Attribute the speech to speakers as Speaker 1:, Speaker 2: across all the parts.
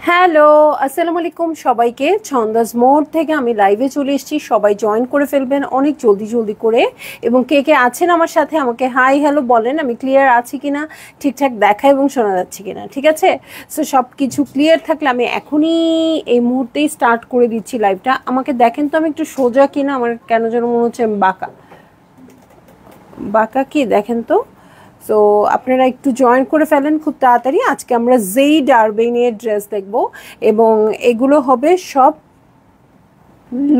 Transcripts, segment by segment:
Speaker 1: Hello, আসসালামু আলাইকুম সবাইকে। ছন্দাস মোড থেকে আমি লাইভে চলে এসেছি, সবাই জয়েন করে ফেলবেন অনেক জলদি জলদি করে। এবং কে কে আছেন আমার সাথে আমাকে হাই হ্যালো বলেন, আমি ক্লিয়ার আছি কিনা, ঠিকঠাক দেখা এবং শোনা যাচ্ছে কিনা। ঠিক আছে, সো সব কিছু ক্লিয়ার থাকলে আমি এখনই এই মুহূর্তেই স্টার্ট করে দিচ্ছি লাইভটা। আমাকে দেখেন তো আমি একটু সোজা কিনা, আমার কেন যেন মনে হচ্ছে আমি বাঁকা বাঁকা, কি দেখেন তো। সো আপনারা একটু জয়েন করে ফেলেন খুব তাড়াতাড়ি। আজকে আমরা জেইড আরবেনিয়ার ড্রেস দেখব এবং এগুলো হবে সব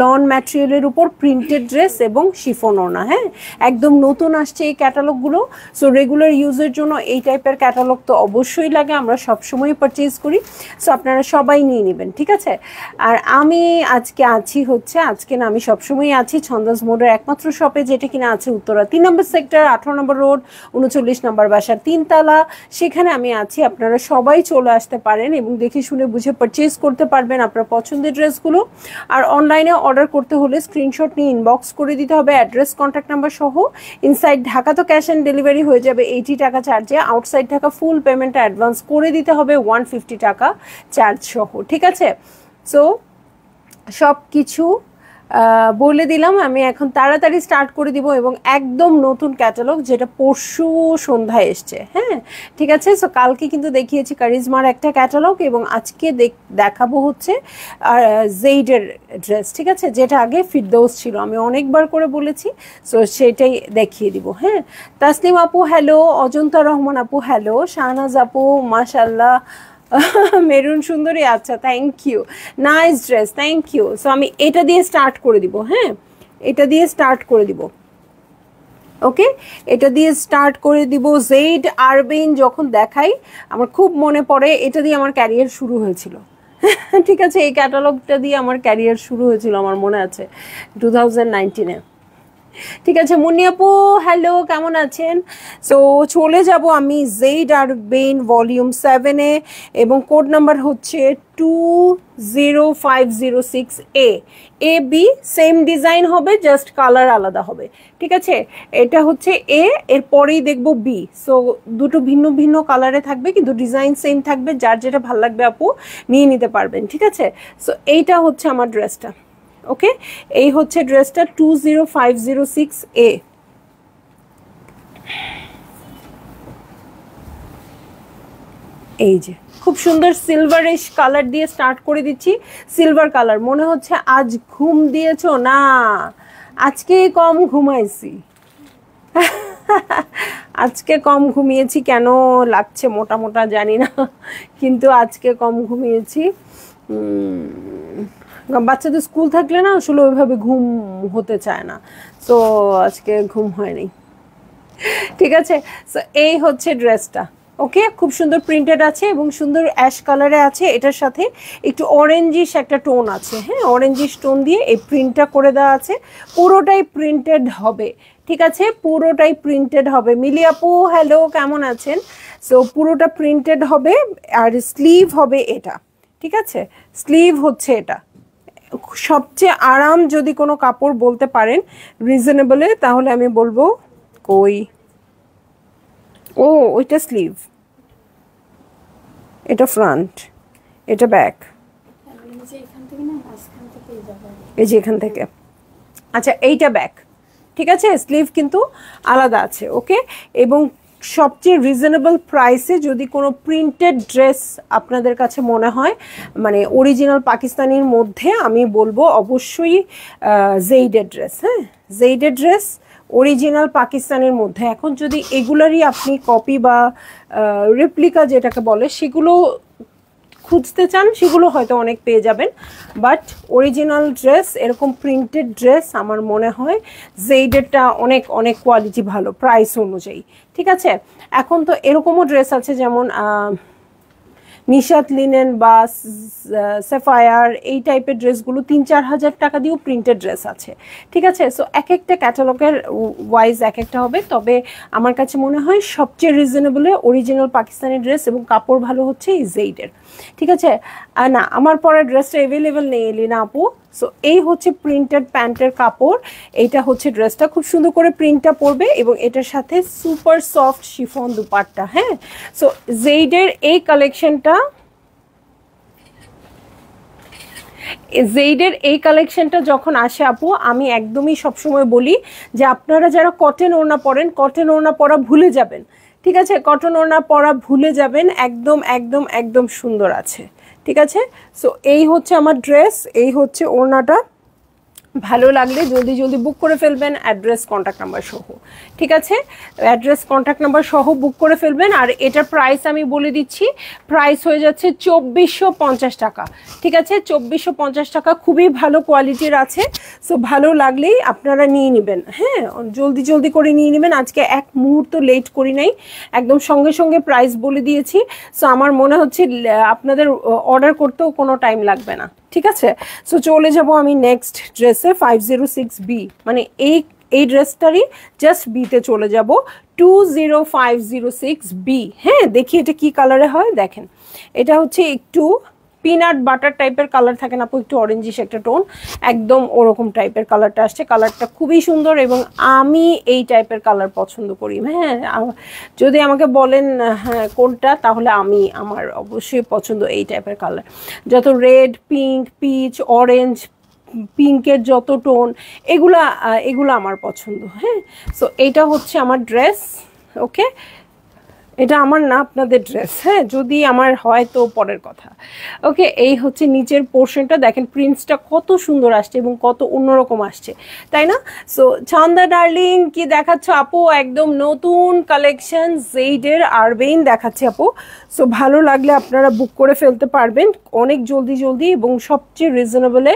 Speaker 1: লন ম্যাটেরিয়ালের উপর প্রিন্টেড ড্রেস এবং শিফন ওড়না। হ্যাঁ, একদম নতুন আসছে এই ক্যাটালগুলো। সো রেগুলার ইউজের জন্য এই টাইপের ক্যাটালগ তো অবশ্যই লাগে, আমরা সবসময় পারচেজ করি। সো আপনারা সবাই নিয়ে নেবেন, ঠিক আছে। আর আমি আজকে আছি হচ্ছে, আজকে না আমি সবসময় আছি ছন্দাস মোডের একমাত্র শপে, যেটা কিনা আছে উত্তরা 3 নম্বর সেক্টর, 18 নম্বর রোড, 39 নম্বর বাসার 3 তলা। সেখানে আমি আছি, আপনারা সবাই চলে আসতে পারেন এবং দেখে শুনে বুঝে পারচেজ করতে পারবেন আপনার পছন্দের ড্রেসগুলো। আর অনলাইনে অর্ডার করতে হলে স্ক্রিনশট নিয়ে ইনবক্স করে দিতে হবে অ্যাড্রেস কন্ট্যাক্ট নাম্বার সহ। ইনসাইড ঢাকা তো ক্যাশ অন ডেলিভারি হয়ে যাবে 80 টাকা চার্জে, আউটসাইড ঢাকা ফুল পেমেন্টটা অ্যাডভান্স করে দিতে হবে 150 টাকা চার্জ সহ, ঠিক আছে। সো সব কিছু বলে দিলাম, আমি এখন তাড়াতাড়ি স্টার্ট করে দিব এবং একদম নতুন ক্যাটালগ যেটা পরশু সন্ধ্যায় এসছে। হ্যাঁ, ঠিক আছে। সো কালকে কিন্তু দেখিয়েছি কারিজমার একটা ক্যাটালগ এবং আজকে দেখাবো হচ্ছে জেইডের ড্রেস, ঠিক আছে, যেটা আগে ফিরদৌস ছিল, আমি অনেকবার করে বলেছি। সো সেটাই দেখিয়ে দিব। হ্যাঁ, তাসলিম আপু হ্যালো, অজন্তা রহমান আপু হ্যালো, শাহনাজ আপু মাশাল্লাহ, মেরুন সুন্দরী, আচ্ছা thank you, nice dress, thank you. So আমি এটা দিয়ে স্টার্ট করে দিব। হ্যাঁ, এটা দিয়ে স্টার্ট করে দিব, ওকে, এটা দিয়ে স্টার্ট করে দিব। জেইড আরবেন যখন দেখাই আমার খুব মনে পড়ে, এটা দিয়ে আমার ক্যারিয়ার শুরু হয়েছিল। ঠিক আছে, এই ক্যাটালগটা দিয়ে আমার ক্যারিয়ার শুরু হয়েছিল, আমার মনে আছে 2019-এ। ঠিক আছে, মুন্নি আপু হ্যালো, কেমন আছেন? সো চলে যাব আমি জেইড আরবেন ভলিউম 7-এ এবং কোড নাম্বার হচ্ছে 20506 এ বি। সেম ডিজাইন হবে, জাস্ট কালার আলাদা হবে, ঠিক আছে। এটা হচ্ছে এ, এরপরেই দেখবো বি। সো দুটো ভিন্ন ভিন্ন কালারে থাকবে কিন্তু ডিজাইন সেম থাকবে, যার যেটা ভালো লাগবে আপু নিয়ে নিতে পারবেন, ঠিক আছে। সো এইটা হচ্ছে আমার ড্রেসটা, ওকে, এই হচ্ছে ড্রেসটা 20506 এ। এই যে খুব সুন্দর সিলভারিশ কালার দিয়ে স্টার্ট করে দিচ্ছি। সিলভার কালার, মনে হচ্ছে আজ ঘুম দিয়েছো না? আজকে কম ঘুমাইছি, আজকে কম ঘুমিয়েছি, কেন লাগছে মোটা মোটা জানি না, কিন্তু আজকে কম ঘুমিয়েছি। বাচ্চাদের স্কুল থাকলে না আসলে ওইভাবে ঘুম হতে চায় না, তো আজকে ঘুম হয়নি, ঠিক আছে। সো এই হচ্ছে ড্রেসটা, ওকে, খুব সুন্দর প্রিন্টেড আছে এবং সুন্দর অ্যাশ কালারে আছে, এটার সাথে একটু অরেঞ্জিশ একটা টোন আছে। হ্যাঁ, অরেঞ্জিশ টোন দিয়ে এই প্রিন্টটা করে দেওয়া আছে, পুরোটাই প্রিন্টেড হবে, ঠিক আছে, পুরোটাই প্রিন্টেড হবে। মিলি আপু হ্যালো, কেমন আছেন? সো পুরোটা প্রিন্টেড হবে আর স্লিভ হবে এটা, ঠিক আছে, স্লিভ হচ্ছে এটা। সবচেয়ে আরাম যদি কোনো কাপড় বলতে পারেন রিজনেবলে, তাহলে আমি বলবো কই, ও ওইটা স্লিভ, এটা ফ্রন্ট, এটা ব্যাক, এই যে এখান থেকে, আচ্ছা এইটা ব্যাক, ঠিক আছে। স্লিভ কিন্তু আলাদা আছে, ওকে। এবং সবচেয়ে রিজনেবল প্রাইসে যদি কোনো প্রিন্টেড ড্রেস আপনাদের কাছে মনে হয়, মানে অরিজিনাল পাকিস্তানির মধ্যে, আমি বলবো অবশ্যই জেইডের ড্রেস। হ্যাঁ, জেইডের ড্রেস অরিজিনাল পাকিস্তানের মধ্যে। এখন যদি এগুলারই আপনি কপি বা রেপ্লিকা যেটাকে বলে সেগুলো খুঁজতে চান, সেগুলো হয়তো অনেক পেয়ে যাবেন, বাট অরিজিনাল ড্রেস, এরকম প্রিন্টেড ড্রেস আমার মনে হয় জেইডেরটা অনেক অনেক কোয়ালিটি ভালো প্রাইস অনুযায়ী, ঠিক আছে। এখন তো এরকমও ড্রেস আছে যেমন নিশাত লিনেন বা সেফায়ার, এই টাইপের ড্রেসগুলো 3-4 হাজার টাকা দিয়েও প্রিন্টেড ড্রেস আছে, ঠিক আছে। সো এক একটা ক্যাটালগের ওয়াইজ এক একটা হবে, তবে আমার কাছে মনে হয় সবচেয়ে রিজনেবলে অরিজিনাল পাকিস্তানি ড্রেস এবং কাপড় ভালো হচ্ছে এই জেইডের। ঠিক আছে। না আমার পরা ড্রেসটা অ্যাভেলেবেল নেই এলিনা আপু। সো এই হচ্ছে প্রিন্টেড প্যান্টের কাপড়, এইটা হচ্ছে ড্রেসটা, খুব সুন্দর করে প্রিন্টটা পড়বে এবং এটার সাথে সুপার সফট শিফন দুপাট্টা। হ্যাঁ, সো জেইডের এই কালেকশনটা, জেইডের এই কালেকশনটা যখন আসে আপু, আমি একদমই সবসময় বলি যে আপনারা যারা কটন ওড়না পরেন, কটন ওড়না পরা ভুলে যাবেন। ঠিক আছে, কটন ওড়না পরা ভুলে যাবেন, একদম একদম একদম সুন্দর আছে। ঠিক আছে, সো এই হচ্ছে আমার ড্রেস, এই হচ্ছে ওড়নাটা। ভালো লাগলে জলদি জলদি বুক করে ফেলবেন, অ্যাড্রেস কন্ট্যাক্ট নাম্বার সহ। ঠিক আছে, অ্যাড্রেস কন্ট্যাক্ট নাম্বার সহ বুক করে ফেলবেন। আর এটার প্রাইস আমি বলে দিচ্ছি, প্রাইস হয়ে যাচ্ছে 2450 টাকা। ঠিক আছে, 2450 টাকা, খুবই ভালো কোয়ালিটির আছে। সো ভালো লাগলেই আপনারা নিয়ে নেবেন। হ্যাঁ, জলদি জলদি করে নিয়ে নেবেন, আজকে এক মুহূর্ত লেট করি নাই, একদম সঙ্গে সঙ্গে প্রাইস বলে দিয়েছি। সো আমার মনে হচ্ছে আপনাদের অর্ডার করতেও কোনো টাইম লাগবে না। ঠিক আছে, সো চলে যাব আমি নেক্সট ড্রেসে, 506B, মানে এই ড্রেসটারই জাস্ট বিতে চলে যাব, 20506B। হ্যাঁ, দেখি এটা কি কালারে হয়। দেখেন, এটা হচ্ছে একটু পিনাট বাটার টাইপের কালার থাকে না আপু, একটু অরেঞ্জিশ একটা টোন, একদম ওরকম টাইপের কালারটা আসছে। কালারটা খুবই সুন্দর এবং আমি এই টাইপের কালার পছন্দ করি। হ্যাঁ, যদি আমাকে বলেন হ্যাঁ কোনটা, তাহলে আমার অবশ্যই পছন্দ এই টাইপের কালার। যত রেড, পিঙ্ক, পিচ, অরেঞ্জ, পিঙ্কের যত টোন, এগুলা আমার পছন্দ। হ্যাঁ, সো এইটা হচ্ছে আমার ড্রেস। ওকে, এটা আমার না, আপনাদের ড্রেস। হ্যাঁ, যদি আমার হয় তো পরের কথা। ওকে, এই হচ্ছে নিচের পোর্শনটা, দেখেন প্রিন্টসটা কত সুন্দর আসছে এবং কত অন্যরকম আসছে, তাই না? সো চান্দা ডার্লিং কি দেখাচ্ছ আপু? একদম নতুন কালেকশন জেইডের আরবেইন দেখাচ্ছে আপু। সো ভালো লাগলে আপনারা বুক করে ফেলতে পারবেন অনেক জলদি জলদি এবং সবচেয়ে রিজনেবলে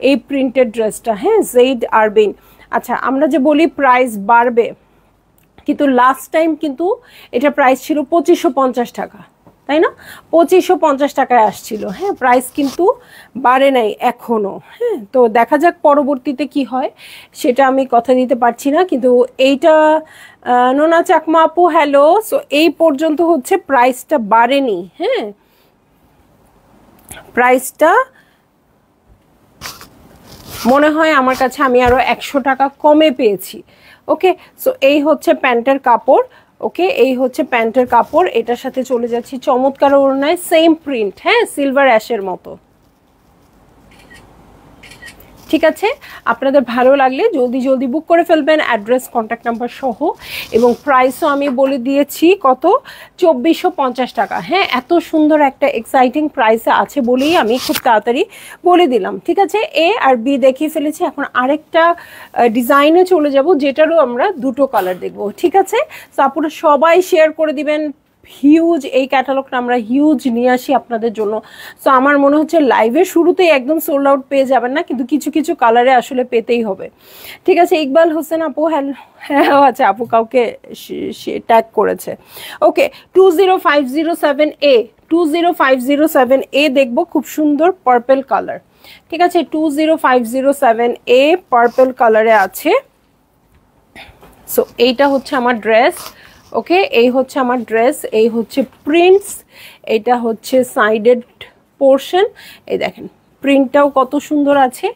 Speaker 1: এই প্রিন্টেড ড্রেসটা। হ্যাঁ, জেইড আরবেইন। আচ্ছা, আমরা যে বলি প্রাইস বাড়বে, কিন্তু লাস্ট টাইম কিন্তু এটা প্রাইস ছিল 2550 টাকা, তাই না? 2550 টাকায় আসছিল। হ্যাঁ, প্রাইস কিন্তু বাড়ে নাই এখনো। হ্যাঁ, তো দেখা যাক পরবর্তীতে কি হয়, সেটা আমি কথা দিতে পারছি না। কিন্তু এইটা নোনা চাকমা আপু হ্যালো। সো এই পর্যন্ত হচ্ছে প্রাইসটা বাড়েনি। হ্যাঁ, প্রাইসটা মনে হয় আমার কাছে আমি আরো 100 টাকা কমে পেয়েছি। ওকে, সো এই হচ্ছে প্যান্টের কাপড়। ওকে, এই হচ্ছে প্যান্টের কাপড়, এটার সাথে চলে যাচ্ছি চমৎকার ওড়নায়, সেম প্রিন্ট। হ্যাঁ, সিলভার অ্যাশের মতো। ঠিক আছে, আপনাদের ভালো লাগলে জলদি জলদি বুক করে ফেলবেন, অ্যাড্রেস কন্ট্যাক্ট নাম্বার সহ। এবং প্রাইসও আমি বলে দিয়েছি কত, 2450 টাকা। হ্যাঁ, এত সুন্দর একটা এক্সাইটিং প্রাইসে আছে বলেই আমি খুব তাড়াতাড়ি বলে দিলাম। ঠিক আছে, এ আর বি দেখিয়ে ফেলেছি, এখন আরেকটা ডিজাইনে চলে যাব, যেটারও আমরা দুটো কালার দেখবো। ঠিক আছে, তো আপনারা সবাই শেয়ার করে দিবেন। হিউজ এই ক্যাটালগটা আমরা হিউজ নিয়ে আসি আপনাদের জন্য। সো আমার মনে হচ্ছে লাইভের শুরুতেই একদম সোল্ড আউট পেয়ে যাবেন না, কিন্তু কিছু কিছু কালারে আসলে পেতেই হবে। ঠিক আছে, ইকবাল হোসেন আপু হ্যালো। হ্যাঁ, আচ্ছা আপু কাউকে ট্যাগ করেছে। ওকে, 20507A, 20507A দেখবো, খুব সুন্দর পার্পল কালার। ঠিক আছে, 20507A পার্পল কালারে আছে। সো এইটা হচ্ছে আমার ড্রেস। ওকে, এই হচ্ছে আমার ড্রেস, এই হচ্ছে প্রিন্টস, এটা হচ্ছে সাইডেড পোর্শন। এই দেখেন প্রিন্টটাও কত সুন্দর আছে।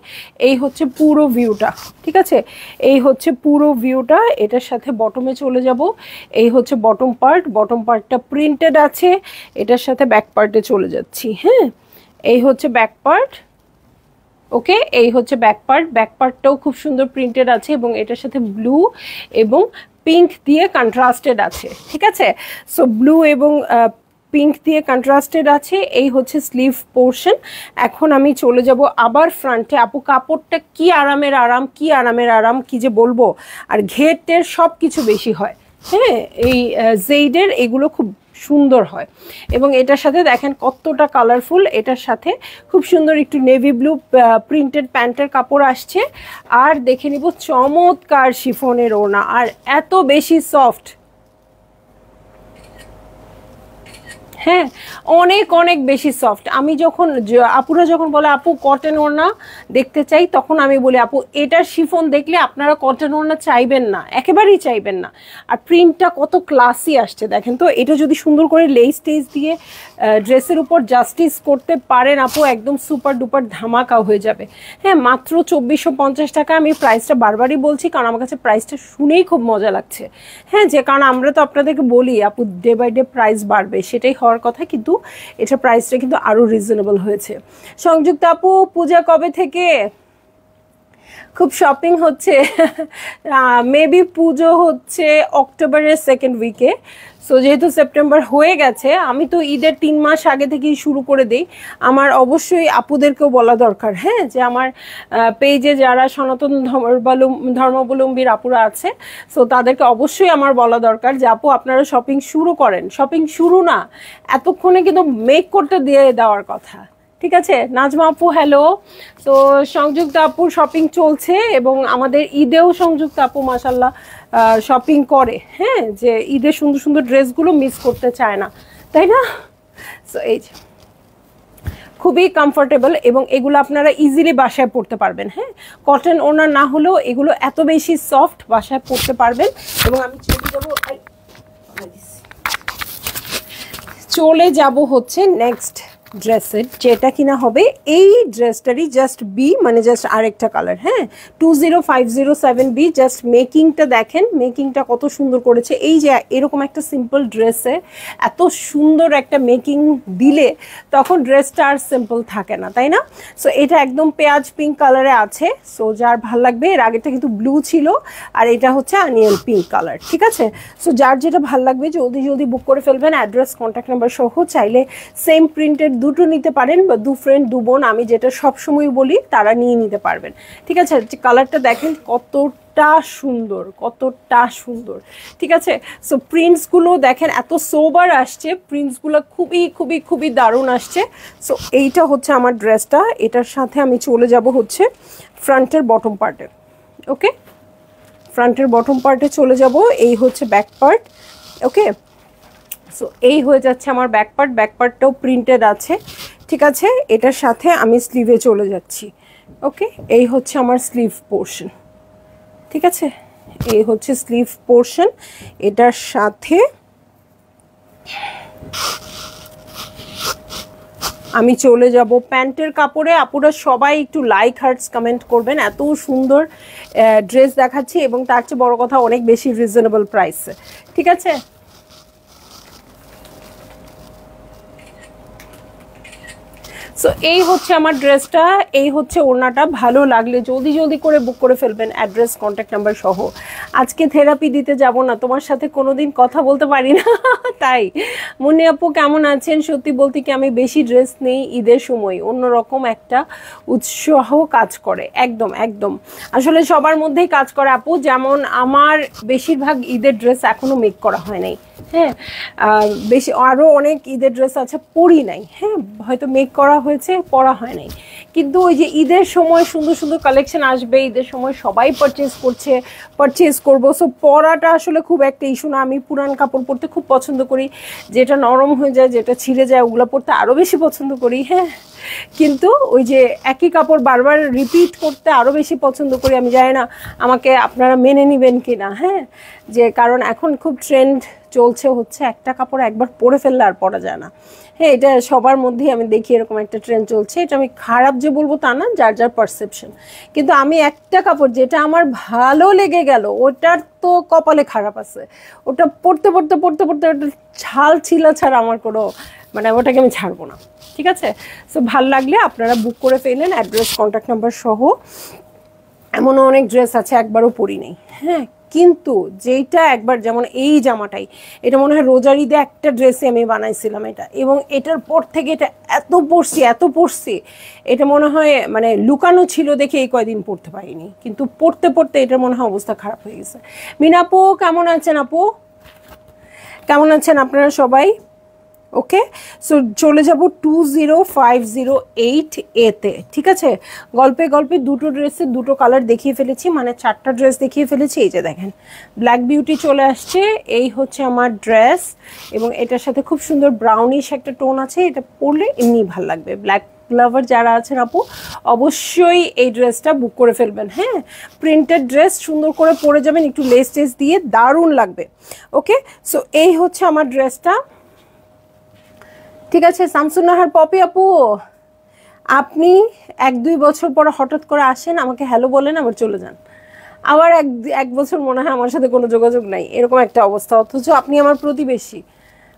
Speaker 1: এই হচ্ছে পুরো ভিউটা। ঠিক আছে, এই হচ্ছে পুরো ভিউটা। এটার সাথে বটমে চলে যাব, এই হচ্ছে বটম পার্ট, বটম পার্টটা প্রিন্টেড আছে। এটার সাথে ব্যাক পার্টে চলে যাচ্ছি। হ্যাঁ, এই হচ্ছে ব্যাক পার্ট। ওকে, এই হচ্ছে ব্যাক পার্ট, ব্যাক পার্টটাও খুব সুন্দর প্রিন্টেড আছে এবং এটার সাথে ব্লু এবং পিঙ্ক দিয়ে কন্ট্রাস্টেড আছে। ঠিক আছে, সো ব্লু এবং পিঙ্ক দিয়ে কন্ট্রাস্টেড আছে। এই হচ্ছে স্লিভ পোর্শন। এখন আমি চলে যাব আবার ফ্রন্টে। আপু কাপড়টা কি আরামের আরাম, কি আরামের আরাম, কি যে বলবো। আর ঘেরটের সব কিছু বেশি হয়। হ্যাঁ, এই জেইডের এগুলো খুব সুন্দর হয় এবং এটার সাথে দেখেন কতটা কালারফুল। এটার সাথে খুব সুন্দর একটু নেভি ব্লু প্রিন্টেড প্যান্টের কাপড় আসছে। আর দেখে নিব চমৎকার শিফনের ওড়না, আর এত বেশি সফট। হ্যাঁ, অনেক অনেক বেশি সফট। আমি যখন আপুরা যখন বলে আপু কটন ওড়না দেখতে চাই, তখন আমি বলি আপু এটার শিফন দেখলে আপনারা কটন ওড়না চাইবেন না, একেবারেই চাইবেন না। আর প্রিন্টটা কত ক্লাসি আসছে দেখেন তো। এটা যদি সুন্দর করে লেস টেস দিয়ে ড্রেসের উপর জাস্টিস করতে পারেন আপু, একদম সুপার ডুপার ধামাকা হয়ে যাবে। হ্যাঁ, মাত্র 2450 টাকা। আমি প্রাইসটা বারবারই বলছি কারণ আমার কাছে প্রাইসটা শুনেই খুব মজা লাগছে। হ্যাঁ, যে কারণ আমরা তো আপনাদেরকে বলি আপু ডে বাই ডে প্রাইস বাড়বে, সেটাই হওয়ার কথা, কিন্তু এটার প্রাইসটা কিন্তু আরও রিজনেবল হয়েছে। সংযুক্ত আপু, পূজা কবে থেকে? খুব শপিং হচ্ছে। মেবি পুজো হচ্ছে অক্টোবরের সেকেন্ড উইকে। সো যেহেতু সেপ্টেম্বর হয়ে গেছে, আমি তো ঈদের 3 মাস আগে থেকেই শুরু করে দিই। আমার অবশ্যই আপুদেরকেও বলা দরকার, হ্যাঁ, যে আমার পেজে যারা সনাতন ধর্মাবলম্বীর আপুরা আছে, সো তাদেরকে অবশ্যই আমার বলা দরকার যে আপু আপনারা শপিং শুরু করেন। শপিং শুরু না, এতক্ষণে কিন্তু মেক করতে দিয়ে দেওয়ার কথা। ঠিক আছে, নাজমা আপু হ্যালো। তো সংযুক্ত আপুর শপিং চলছে এবং আমাদের ঈদেও সংযুক্ত আপু মাশাল্লাহ শপিং করে। হ্যাঁ, যে ঈদের সুন্দর সুন্দর ড্রেসগুলো মিস করতে চায় না, তাই না? সো এই যে খুবই কমফোর্টেবল এবং এগুলো আপনারা ইজিলি বাসায় পরতে পারবেন। হ্যাঁ, কটন ওড়না না হলেও এগুলো এত বেশি সফট, বাসায় পরতে পারবেন। এবং আমি চলে যাব হচ্ছে নেক্সট ড্রেসের, যেটা কিনা হবে এই ড্রেসটারই জাস্ট বি, মানে জাস্ট আরেকটা কালার। হ্যাঁ, 20507B। জাস্ট মেকিংটা দেখেন, মেকিংটা কত সুন্দর করেছে। এই যে এরকম একটা সিম্পল ড্রেসে এত সুন্দর একটা মেকিং দিলে তখন ড্রেসটা আর সিম্পল থাকে না, তাই না? সো এটা একদম পেঁয়াজ পিঙ্ক কালারে আছে। সো যার ভাল লাগবে, এর আগেরটা কিন্তু ব্লু ছিল আর এটা হচ্ছে অনিয়ন পিঙ্ক কালার। ঠিক আছে, সো যার যেটা ভাল লাগবে জলদি জলদি বুক করে ফেলবেন। অ্যাড্রেস, কন্ট্যাক্ট নাম্বার সহ। চাইলে সেম প্রিন্টের দুটো নিতে পারেন বা দু ফ্রেন্ড দু বোন, আমি যেটা সবসময় বলি, তারা নিয়ে নিতে পারবেন। ঠিক আছে, কালারটা দেখেন কতটা সুন্দর, কতটা সুন্দর। ঠিক আছে, সো প্রিন্টসগুলো দেখেন এত সোবার আসছে, প্রিন্টসগুলো খুবই খুবই খুবই দারুণ আসছে। সো এইটা হচ্ছে আমার ড্রেসটা। এটার সাথে আমি চলে যাব হচ্ছে ফ্রন্টের বটম পার্টে। ওকে, ফ্রন্টের বটম পার্টে চলে যাব। এই হচ্ছে ব্যাক পার্ট। ওকে, সো এই হয়ে যাচ্ছে আমার ব্যাক পার্ট। ব্যাক পার্টটাও প্রিন্টেড আছে। ঠিক আছে, এটার সাথে আমি স্লিভে চলে যাচ্ছি। ওকে, এই হচ্ছে আমার স্লিভ পোর্শন। ঠিক আছে, এই হচ্ছে স্লিভ পোর্শন। এটার সাথে আমি চলে যাব প্যান্টের কাপড়ে। আপুরা সবাই একটু লাইক, হার্টস, কমেন্ট করবেন। এত সুন্দর ড্রেস দেখাচ্ছি এবং তার চেয়ে বড় কথা অনেক বেশি রিজনেবল প্রাইসে। ঠিক আছে, সো এই হচ্ছে আমার ড্রেসটা, এই হচ্ছে ওড়নাটা। ভালো লাগলে জলদি জলদি করে বুক করে ফেলবেন, অ্যাড্রেস, কন্ট্যাক্ট নাম্বার সহ। আজকে থেরাপি দিতে যাব না, তোমার সাথে কোনোদিন কথা বলতে পারি না তাই। মুন্নি আপু কেমন আছেন? সত্যি বলতে কি আমি বেশি ড্রেস নেই ঈদের সময়, অন্যরকম একটা উৎসাহ কাজ করে। একদম একদম, আসলে সবার মধ্যেই কাজ করে আপু। যেমন আমার বেশিরভাগ ঈদের ড্রেস এখনো মেক করা হয় নাই। হ্যাঁ, বেশি আরও অনেক ঈদের ড্রেস আছে পরি নাই। হ্যাঁ, হয়তো মেক করা হয়েছে, পরা হয় নাই। কিন্তু ওই যে ঈদের সময় সুন্দর সুন্দর কালেকশন আসবে, ঈদের সময় সবাই পারচেজ করবো। সো পরাটা আসলে খুব একটা ইস্যু না। আমি পুরান কাপড় পরতে খুব পছন্দ করি, যেটা নরম হয়ে যায়, যেটা ছিঁড়ে যায়, ওগুলো পরতে আরও বেশি পছন্দ করি। হ্যাঁ, কিন্তু ওই যে একই কাপড় বারবার রিপিট করতে আরও বেশি পছন্দ করি। আমি জানি না আমাকে আপনারা মেনে নেবেন কি না। হ্যাঁ, যে কারণ এখন খুব ট্রেন্ড চলছে হচ্ছে একটা কাপড় একবার পরে ফেললে আর পরা যায় না। হ্যাঁ, এটা সবার মধ্যেই আমি দেখি এরকম একটা ট্রেন্ড চলছে। এটা আমি খারাপ যে বলবো তা না, যার যার পারসেপশন। কিন্তু আমি একটা কাপড় যেটা আমার ভালো লেগে গেল, ওটার তো কপালে খারাপ আছে। ওটা পরতে পরতে পরতে পরতে ওটা ছাল ছিলা ছাড়া আমার কোনো মানে ওটাকে আমি ছাড়বো না। ঠিক আছে, সো ভালো লাগলে আপনারা বুক করে ফেলেন, অ্যাড্রেস, কন্ট্যাক্ট নাম্বার সহ। এমনও অনেক ড্রেস আছে একবারও পরি নেই। হ্যাঁ, কিন্তু যেটা একবার, যেমন এই জামাটাই, এটা মনে হয় রোজার ঈদে একটা ড্রেসে আমি বানাইছিলাম এটা, এবং এটার পর থেকে এটা এত পরছি, এটা মনে হয় মানে লুকানো ছিল দেখে এই কয়দিন পরতে পারিনি, কিন্তু পরতে পরতে এটার মনে হয় অবস্থা খারাপ হয়ে গেছে। মিনা আপু কেমন আছেন? আপু কেমন আছেন আপনারা সবাই? ওকে, সো চলে যাব 20508 এতে। ঠিক আছে, গল্পে গল্পে দুটো ড্রেসের দুটো কালার দেখিয়ে ফেলেছি, মানে 4টা ড্রেস দেখিয়ে ফেলেছি। এই যে দেখেন ব্ল্যাক বিউটি চলে আসছে, এই হচ্ছে আমার ড্রেস, এবং এটার সাথে খুব সুন্দর ব্রাউনিশ একটা টোন আছে, এটা পরলে এমনি ভালো লাগবে। ব্ল্যাক লাভার যারা আছেন আপু অবশ্যই এই ড্রেসটা বুক করে ফেলবেন। হ্যাঁ, প্রিন্টেড ড্রেস সুন্দর করে পরে যাবেন, একটু লেস টেস দিয়ে দারুণ লাগবে। ওকে, সো এই হচ্ছে আমার ড্রেসটা। ঠিক আছে শামসুন্নাহার পপি আপু, আপনি 1-2 বছর পরে হঠাৎ করে আসেন, আমাকে হ্যালো বলেন, আবার চলে যান, আবার এক বছর মনে হয় আমার সাথে কোনো যোগাযোগ নাই, এরকম একটা অবস্থা, অথচ আপনি আমার প্রতিবেশী।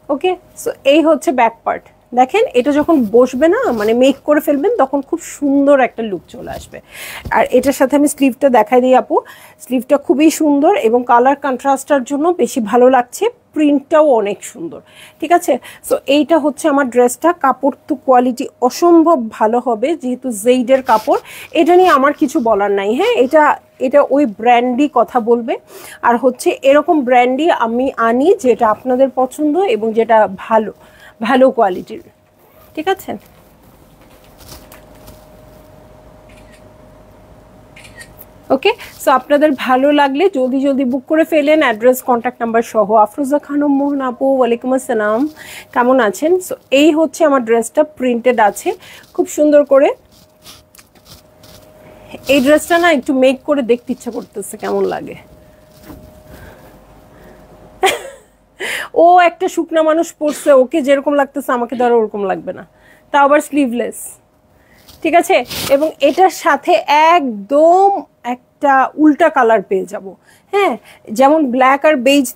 Speaker 1: ওকে, সো এই হচ্ছে ব্যাক পার্ট। দেখেন এটা যখন বসবে না, মানে মেক করে ফেলবেন, তখন খুব সুন্দর একটা লুক চলে আসবে। আর এটার সাথে আমি স্লিভটা দেখাই দিই আপু, স্লিভটা খুবই সুন্দর এবং কালার কন্ট্রাস্টার জন্য বেশি ভালো লাগছে, প্রিন্টটাও অনেক সুন্দর। ঠিক আছে, সো এইটা হচ্ছে আমার ড্রেসটা। কাপড় তো কোয়ালিটি অসম্ভব ভালো হবে, যেহেতু জেইডের কাপড়, এটা নিয়ে আমার কিছু বলার নাই। হ্যাঁ, এটা ওই ব্র্যান্ডই কথা বলবে, আর হচ্ছে এরকম ব্র্যান্ডই আমি আনি যেটা আপনাদের পছন্দ এবং যেটা ভালো ভালো কোয়ালিটির। ঠিক আছে, ওকে, সো আপনাদের ভালো লাগলে জলদি জলদি বুক করে ফেলেন, অ্যাড্রেস কন্ট্যাক্ট নাম্বার সহ। আফরোজা খানম মোহন আপু, ওয়ালাইকুম আসসালাম, কেমন আছেন? সো এই হচ্ছে আমার ড্রেসটা, প্রিন্টেড আছে খুব সুন্দর করে। এই ড্রেসটা না একটু মেক করে দেখতে ইচ্ছা করতেছে কেমন লাগে। ও একটা শুকনা মানুষ পড়ছে, ওকে যেরকম লাগতেছে আমাকে ধরো ওরকম লাগবে না, তা আবার স্লিভলেস। ঠিক আছে, এবং এটার সাথে একদম একটা উল্টা কালার পেয়ে যাব। হ্যাঁ, যেমন ব্ল্যাক আর বেইজ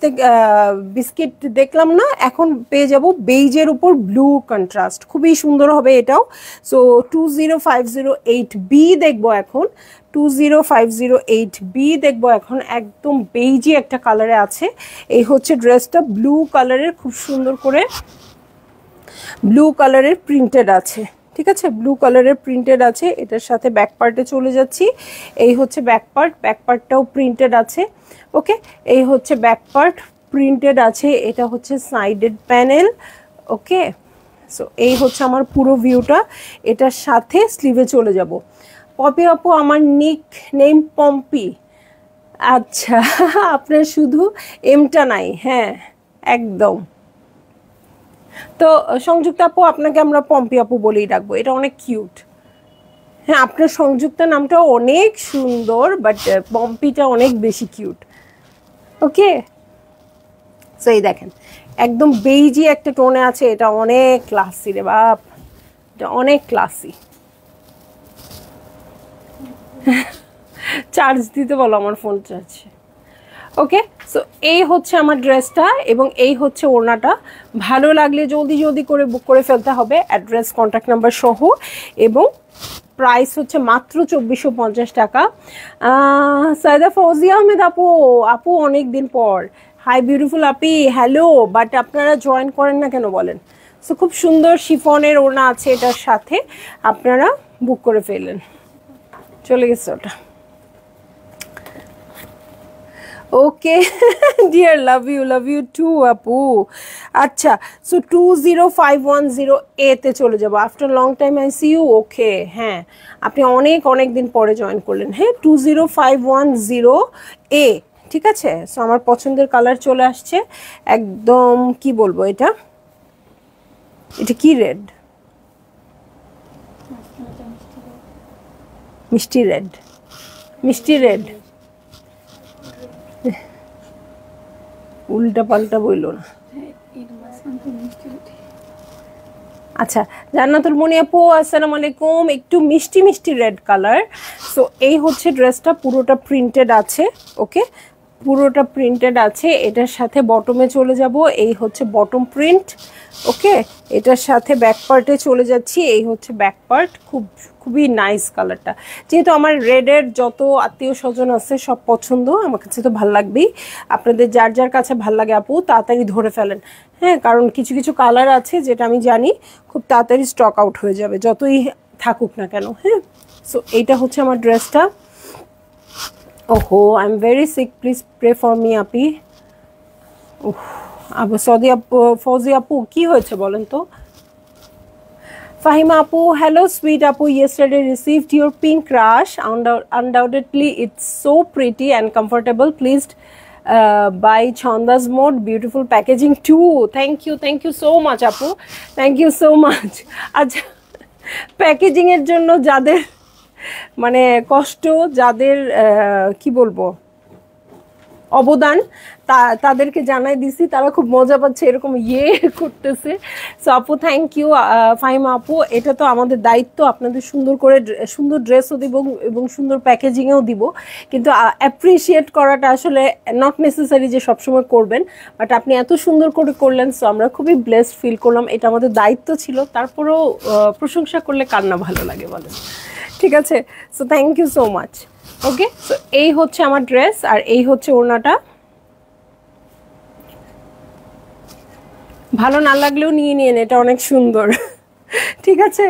Speaker 1: বিস্কিট দেখলাম না, এখন পেয়ে যাব বেইজের উপর ব্লু কন্ট্রাস্ট, খুবই সুন্দর হবে এটাও। সো 20508B দেখবো এখন, 20508B দেখবো এখন, একদম বেইজি একটা কালারে আছে। এই হচ্ছে ড্রেসটা, ব্লু কালারের, খুব সুন্দর করে ব্লু কালারের প্রিন্টেড আছে। ঠিক আছে, ব্লু কালারের প্রিন্টেড আছে। এটার সাথে ব্যাক পার্টে চলে যাচ্ছি, এই হচ্ছে ব্যাক পার্ট, ব্যাক পার্টটাও প্রিন্টেড আছে। ওকে, এই হচ্ছে ব্যাক পার্ট প্রিন্টেড আছে, এটা হচ্ছে সাইডেড প্যানেল। ওকে, সো এই হচ্ছে আমার পুরো ভিউটা। এটার সাথে স্লিভে চলে যাব। পপি আপু, আমার নিক নেম পম্পি। আচ্ছা, আপনার শুধু এমটা নাই। হ্যাঁ একদম, তো সংযুক্ত আপু আপনাকে আমরা পম্পি আপু বলেই ডাকবো, এটা অনেক কিউট। হ্যাঁ, আপনার সংযুক্তা নামটাও অনেক সুন্দর, বাট পম্পিটা অনেক বেশি কিউট। ওকে, সো এই দেখেন একদম বেইজি একটা টোনে আছে, এটা অনেক ক্লাসি রে বাপ, এটা অনেক ক্লাসি। চার্জ দিতে বলো, আমার ফোন চার্জ। ওকে, সো এই হচ্ছে আমার ড্রেসটা এবং এই হচ্ছে ওড়নাটা। ভালো লাগলে জলদি জলদি করে বুক করে ফেলতে হবে, অ্যাড্রেস কন্ট্যাক্ট নাম্বার সহ, এবং প্রাইস হচ্ছে মাত্র 2450 টাকা। সাইদা ফৌজিয়া আহমেদ আপু, আপু অনেক দিন পর, hi beautiful Api, hello, but আপনারা জয়েন করেন না কেন বলেন? সো খুব সুন্দর শিফনের ওড়না আছে এটার সাথে, আপনারা বুক করে ফেলেন। চলে গেছে ওটা। Okay dear, love you too আপু। আচ্ছা, সো 20510 তে চলে যাবো। After long time I see you. Okay, হ্যাঁ আপনি অনেক দিন পরে জয়েন করলেন। হ্যাঁ, 20510 ঠিক আছে, সো আমার পছন্দের কালার চলে আসছে একদম, কি বলবো, এটা কি রেড, মিষ্টি রেড, মিষ্টি রেড, উল্টা পাল্টা বইল না। আচ্ছা, জান্নাতুল মনি আপু আসসালামু আলাইকুম, একটু মিষ্টি মিষ্টি রেড কালার। সো এই হচ্ছে ড্রেসটা, পুরোটা প্রিন্টেড আছে। ওকে, পুরোটা প্রিন্টেড আছে। এটার সাথে বটমে চলে যাব, এই হচ্ছে বটম প্রিন্ট। ওকে, এটার সাথে ব্যাক পার্টে চলে যাচ্ছি, এই হচ্ছে ব্যাক পার্ট। খুবই নাইস কালারটা, যেহেতু আমার রেডের যত আত্মীয় স্বজন আছে সব পছন্দ, আমার কাছে তো ভাল লাগবেই। আপনাদের যার যার কাছে ভাল লাগে আপু তাড়াতাড়ি ধরে ফেলেন। হ্যাঁ, কারণ কিছু কিছু কালার আছে যেটা আমি জানি খুব তাড়াতাড়ি স্টক আউট হয়ে যাবে, যতই থাকুক না কেন। হ্যাঁ, সো এইটা হচ্ছে আমার ড্রেসটা। ওহো, I am very sick, please pray for me আপি। ওহ, আবু সৌদি আপু, ফৌজি আপু কি হয়েছে বলেন তো? Fahima Apu, hello sweet Apu, yesterday received your pink rush. Undoubtedly it's so pretty and comfortable. Please buy Chanda's mode, beautiful packaging too. Thank you so much Apu. Thank you so much. আচ্ছা packaging এর জন্য যাদের মানে কষ্ট, যাদের কি বলবো অবদান, তাদেরকে জানাই দিছি, তারা খুব মজা পাচ্ছে, এরকম ইয়ে করতেছে। সো আপু থ্যাংক ইউ ফাহিমা আপু, এটা তো আমাদের দায়িত্ব আপনাদের সুন্দর করে সুন্দর ড্রেসও দিব এবং সুন্দর প্যাকেজিংয়েও দিব, কিন্তু অ্যাপ্রিসিয়েট করাটা আসলে নট নেসেসারি যে সবসময় করবেন, বাট আপনি এত সুন্দর করে করলেন, সো আমরা খুবই ব্লেসড ফিল করলাম। এটা আমাদের দায়িত্ব ছিল, তারপরেও প্রশংসা করলে কার না ভালো লাগে বলেন, ঠিক আছে? So thank you so much. Okay, so এই হচ্ছে আমার ড্রেস আর এই হচ্ছে ওড়নাটা। ভালো না লাগলেও নিয়ে নিন, এটা অনেক সুন্দর, ঠিক আছে?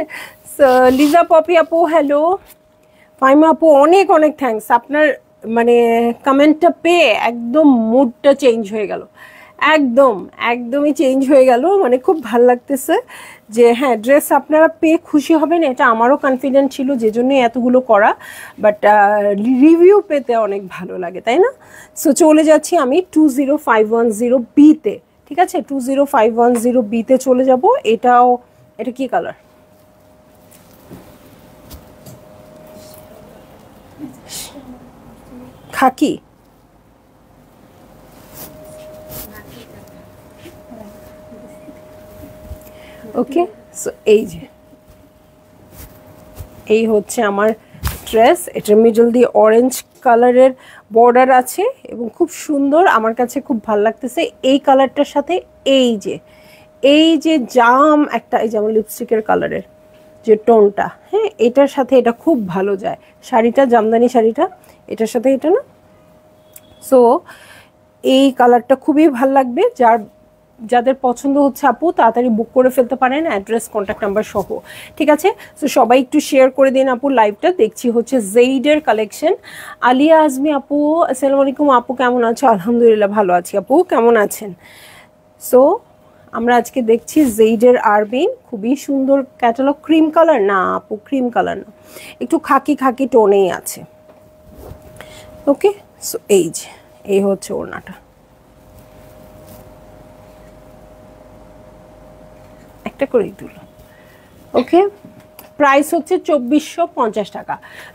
Speaker 1: সো লিজা পপি আপু হ্যালো, ফাইমা আপু অনেক অনেক থ্যাঙ্কস। আপনার মানে কমেন্টটা পেয়ে একদম মুডটা চেঞ্জ হয়ে গেল, একদমই চেঞ্জ হয়ে গেল, মানে খুব ভাল লাগতেছে যে হ্যাঁ ড্রেস আপনারা পেয়ে খুশি হবেন, এটা আমারও কনফিডেন্ট ছিল, যে জন্যই এতগুলো করা, বাট রিভিউ পেতে অনেক ভালো লাগে, তাই না? সো চলে যাচ্ছি আমি 20510 ঠিক আছে? 20510 চলে যাব। এটা কি কালার? খাকি, ওকে। সো এই হচ্ছে আমার ড্রেস, এটার মিডল দিয়ে অরেঞ্জ কালারের বর্ডার আছে এবং খুব সুন্দর, আমার কাছে খুব ভালো লাগতেছে এই কালারটার সাথে। এই যে জাম একটা, এই যেমন লিপস্টিকের কালারের যে টোনটা, হ্যাঁ এটার সাথে এটা খুব ভালো যায়, শাড়িটা জামদানি শাড়িটা এটার সাথে এটা না। সো এই কালারটা খুবই ভালো লাগবে, যাদের পছন্দ হচ্ছে আপু তাড়াতাড়ি বুক করে ফেলতে পারেন, অ্যাড্রেস কন্ট্যাক্ট নাম্বার সহ, ঠিক আছে? সো সবাই একটু শেয়ার করে দিন আপু লাইভটা। দেখছি হচ্ছে জেইডের কালেকশন। আলিয়া আজমি আপু আসসালামু আলাইকুম, আপু কেমন আছো? আলহামদুলিল্লাহ ভালো আছি, আপু কেমন আছেন? সো আমরা আজকে দেখছি জেইডের আরবিন, খুবই সুন্দর ক্যাটালগ। ক্রিম কালার না আপু, ক্রিম কালার না, একটু খাকি টোনেই আছে। ওকে, সো এই হচ্ছে ওড়নাটা, একটা করেই তুলো। ওকে, প্রাইস হচ্ছে 2450 টাকা,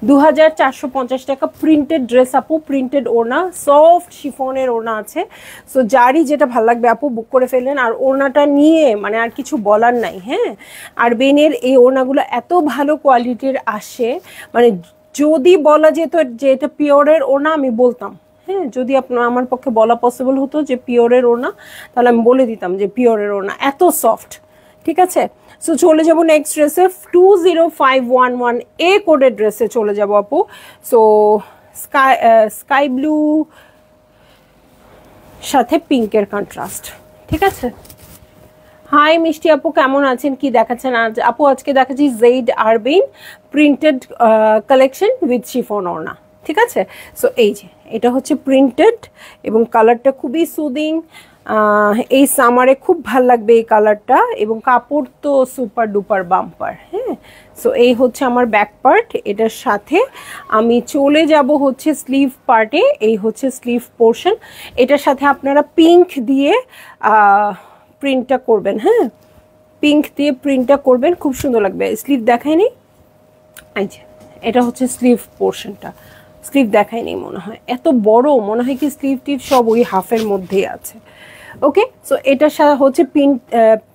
Speaker 1: 2450 টাকা। প্রিন্টেড ড্রেস আপু, প্রিন্টেড ওড়না, সফট শিফনের ওড়না আছে। সো যারই যেটা ভালো লাগবে আপু বুক করে ফেললেন। আর ওড়নাটা নিয়ে মানে আর কিছু বলার নাই, হ্যাঁ। আর বেনের এই ওড়নাগুলো এত ভালো কোয়ালিটির আসে, মানে যদি বলা যেত যে এটা পিওরের ওড়না আমি বলতাম, হ্যাঁ, যদি আমার পক্ষে বলা পসিবল হতো যে পিওরের ওড়না, তাহলে আমি বলে দিতাম যে পিওরের ওড়না, এত সফট, ঠিক আছে? সো চলে যাব নেক্সট ড্রেসে, 20511 এ কোডের ড্রেসে চলে যাব আপু। সো স্কাই ব্লু সাথে পিঙ্কের কন্ট্রাস্ট, ঠিক আছে? হাই মিষ্টি আপু কেমন আছেন? কি দেখাচ্ছেন আজ আপু? আজকে দেখাচ্ছি জেইড আরবিন প্রিন্টেড কালেকশন উইথ শিফন ওড়না, ঠিক আছে? সো এটা হচ্ছে প্রিন্টেড এবং কালারটা খুবই সুদিং, এই সামারে খুব ভাল লাগবে এই কালারটা, এবং কাপড় তো সুপার ডুপার বাম্পার, হ্যাঁ। সো এই হচ্ছে আমার ব্যাক পার্ট, এটার সাথে আমি চলে যাব হচ্ছে স্লিভ পার্টে। এই হচ্ছে স্লিভ পোর্শন, এটার সাথে আপনারা পিঙ্ক দিয়ে প্রিন্টটা করবেন, হ্যাঁ, পিঙ্ক দিয়ে প্রিন্টটা করবেন, খুব সুন্দর লাগবে। স্লিভ দেখায়নি, এটা হচ্ছে স্লিভ পোর্শনটা, স্লিভ দেখায়নি মনে হয়, এত বড় মনে হয় কি স্লিভ টিভ সব ওই হাফের মধ্যেই আছে। ওকে, সো এটা হচ্ছে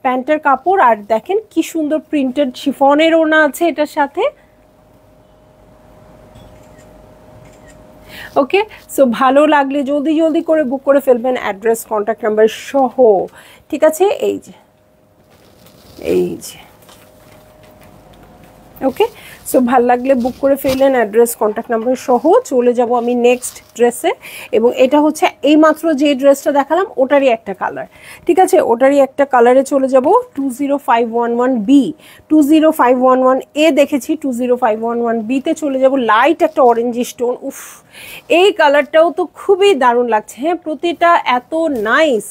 Speaker 1: প্যান্টের কাপড়, আর দেখেন কি সুন্দর প্রিন্টেড শিফনের ওড়না আছে এটার সাথে। ওকে, সো ভালো লাগলে জলদি করে বুক করে ফেলবেন, অ্যাড্রেস কন্ট্যাক্ট নাম্বার সহ, ঠিক আছে? এই যে ওকে, সো ভাল লাগলে বুক করে ফেললেন, অ্যাড্রেস কন্ট্যাক্ট নাম্বার সহ। চলে যাব আমি নেক্সট ড্রেসে, এবং এটা হচ্ছে এইমাত্র যে ড্রেসটা দেখালাম ওটারই একটা কালার, ঠিক আছে? ওটারই একটা কালারে চলে যাব। 20511 বি, 20511 এ দেখেছি, 20511 বিতে চলে যাব। লাইট একটা অরেঞ্জ স্টোন, উফ এই কালারটাও তো খুবই দারুণ লাগছে, হ্যাঁ, প্রতিটা এত নাইস,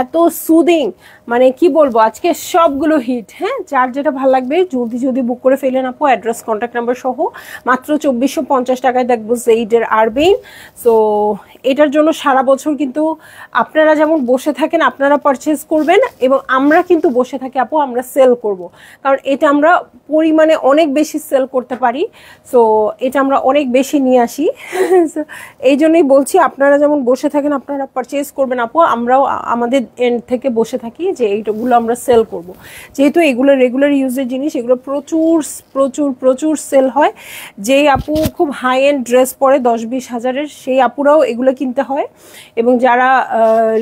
Speaker 1: এত সুদিং, মানে কি বলবো, আজকে সবগুলো হিট। হ্যাঁ, যার যেটা ভালো লাগবে জলদি জলদি বুক করে ফেলেন আপু, অ্যাড্রেস কন্ট্যাক্ট নাম্বার সহ। মাত্র 2450 টাকায় দেখবো জেইডের আরবেইন। সো এটার জন্য সারা বছর কিন্তু আপনারা যেমন বসে থাকেন, আপনারা পারচেস করবেন, এবং আমরা কিন্তু বসে থাকি আপু, আমরা সেল করব, কারণ এটা আমরা পরিমাণে অনেক বেশি সেল করতে পারি। সো এটা আমরা অনেক বেশি নিয়ে আসি। এই জন্যই বলছি, আপনারা যেমন বসে থাকেন, আপনারা পারচেস করবেন আপু, আমরাও আমাদের এন্ড থেকে বসে থাকি যে এইগুলো আমরা সেল করব। যেহেতু এগুলো রেগুলার ইউজের জিনিস, এগুলো প্রচুর প্রচুর প্রচুর সেল হয়। যেই আপু খুব হাই এন্ড ড্রেস পরে 10-20 হাজারের, সেই আপুরাও এগুলো কিনতে হয়, এবং যারা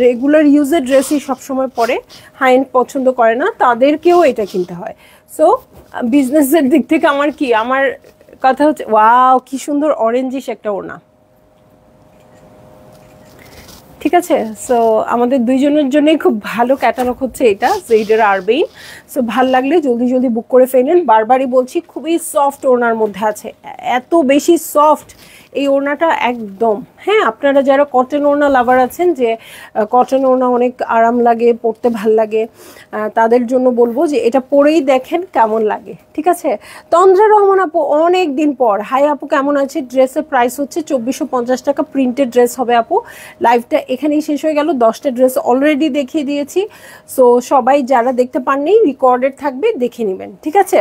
Speaker 1: রেগুলার ইউজের ড্রেসই সবসময় পরে, হাই এন্ড পছন্দ করে না, তাদেরকেও এটা কিনতে হয়। সো বিজনেসের দিক থেকে আমার কথা হচ্ছে, ওয়াও কি সুন্দর অরেঞ্জিশ একটা ওড়না। ঠিক আছে, সো আমাদের দুইজনের জন্যই খুব ভালো ক্যাটালগ হচ্ছে এটা, জেইডের আরবেইন। সো ভাল লাগলে জলদি জলদি বুক করে ফেলেন। বারবারই বলছি, খুবই সফট ওড়নার মধ্যে আছে, এত বেশি সফট এই ওড়নাটা একদম। হ্যাঁ, আপনারা যারা কটন ওড়না লাভার আছেন, যে কটন ওড়না অনেক আরাম লাগে, পরতে ভাল লাগে, তাদের জন্য বলবো যে এটা পরেই দেখেন কেমন লাগে। ঠিক আছে, তন্দ্রা রহমান আপু অনেক দিন পর। হাই আপু, কেমন আছে? ড্রেসের প্রাইস হচ্ছে 2450 টাকা, প্রিন্টেড ড্রেস হবে আপু। লাইভটা এখানেই শেষ হয়ে গেল, 10টা ড্রেস অলরেডি দেখিয়ে দিয়েছি। সো সবাই যারা দেখতে পাননি, রেকর্ডেড থাকবে, দেখে নেবেন। ঠিক আছে,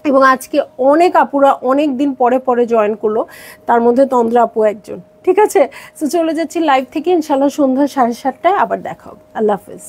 Speaker 1: এবং আজকে অনেক আপুরা অনেক দিন পরে পরে জয়েন করলো, তার মধ্যে তন্দ্রা আপু একজন। ঠিক আছে, তো চলে যাচ্ছি লাইভ থেকে, ইনশাল্লাহ সন্ধ্যা 7:30টায় আবার দেখা হবে। আল্লাহ হাফেজ।